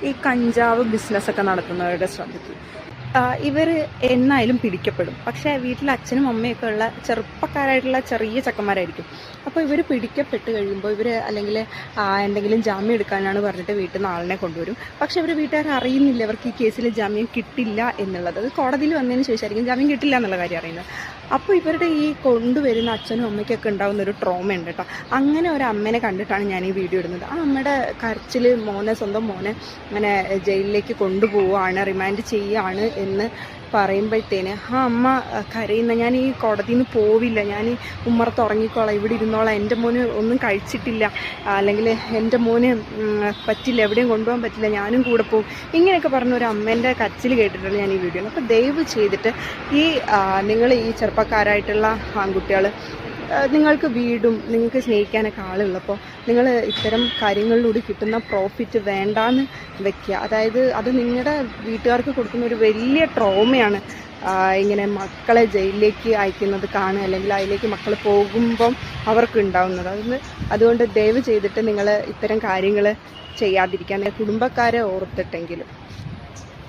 ഈ കഞ്ചാവ് ബിസിനസ്സൊക്കെ നടത്തുന്നവരുടെ ശ്രദ്ധിക്കും. ഇവർ എന്നായാലും പിടിക്കപ്പെടും. പക്ഷേ വീട്ടിൽ അച്ഛനും അമ്മയൊക്കെ ഉള്ള ചെറുപ്പക്കാരായിട്ടുള്ള ചെറിയ ചെക്കന്മാരായിരിക്കും. അപ്പോൾ ഇവർ പിടിക്കപ്പെട്ട് കഴിയുമ്പോൾ ഇവർ അല്ലെങ്കിൽ എന്തെങ്കിലും ജാമ്യം എടുക്കാനാണ് പറഞ്ഞിട്ട് വീട്ടിൽ നിന്ന് ആളിനെ കൊണ്ടുവരും. പക്ഷേ ഇവർ വീട്ടുകാർ അറിയുന്നില്ല അവർക്ക് ഈ കേസിൽ ജാമ്യം കിട്ടില്ല എന്നുള്ളത്. അത് കോടതിയിൽ വന്നതിന് ശേഷമായിരിക്കും ജാമ്യം കിട്ടില്ല എന്നുള്ള കാര്യം അറിയുന്നത്. അപ്പോൾ ഇവരുടെ ഈ കൊണ്ടുവരുന്ന അച്ഛനും അമ്മയ്ക്കൊക്കെ ഉണ്ടാകുന്ന ഒരു ട്രോമ ഉണ്ട് കേട്ടോ. അങ്ങനെ ഒരു അമ്മേനെ കണ്ടിട്ടാണ് ഞാൻ ഈ വീഡിയോ ഇടുന്നത്. ആ അമ്മയുടെ കരച്ചിൽ സ്വന്തം മോനെ അങ്ങനെ ജയിലിലേക്ക് കൊണ്ടുപോവുകയാണ്, റിമാൻഡ് ചെയ്യുകയാണ് എന്ന് പറയുമ്പോഴത്തേന് ആ അമ്മ കരയുന്ന, ഞാൻ ഈ കോടതിയിൽ നിന്ന് പോവില്ല, ഞാൻ ഈ ഉമ്മറത്ത് ഉറങ്ങിക്കോളാം, ഇവിടെ ഇരുന്നോളാം, എൻ്റെ മോന് ഒന്നും കഴിച്ചിട്ടില്ല, അല്ലെങ്കിൽ എൻ്റെ മോന് പറ്റില്ല, എവിടെയും കൊണ്ടുപോകാൻ പറ്റില്ല, ഞാനും കൂടെ പോകും, ഇങ്ങനെയൊക്കെ പറഞ്ഞ ഒരു അമ്മേൻ്റെ കരച്ചിൽ കേട്ടിട്ടാണ് ഞാൻ ഈ വീഡിയോ. അപ്പോൾ ദയവ് ചെയ്തിട്ട് ഈ നിങ്ങൾ ഈ ചെറുപ്പക്കാരായിട്ടുള്ള ആൺകുട്ടികൾ, നിങ്ങൾക്ക് വീടും നിങ്ങൾക്ക് സ്നേഹിക്കാനൊക്കെ ആളുള്ളപ്പോൾ നിങ്ങൾ ഇത്തരം കാര്യങ്ങളിലൂടെ കിട്ടുന്ന പ്രോഫിറ്റ് വേണ്ടാന്ന് വെക്കുക. അതായത് അത് നിങ്ങളുടെ വീട്ടുകാർക്ക് കൊടുക്കുന്ന ഒരു വലിയ ട്രോമയാണ്. ഇങ്ങനെ മക്കളെ ജയിലിലേക്ക് അയക്കുന്നത് കാണുക, അല്ലെങ്കിൽ അതിലേക്ക് മക്കൾ പോകുമ്പം അവർക്ക് ഉണ്ടാവുന്നത്. അതുകൊണ്ട് ദയവ് ചെയ്തിട്ട് നിങ്ങൾ ഇത്തരം കാര്യങ്ങൾ ചെയ്യാതിരിക്കാൻ, കുടുംബക്കാരെ ഓർത്തിട്ടെങ്കിലും.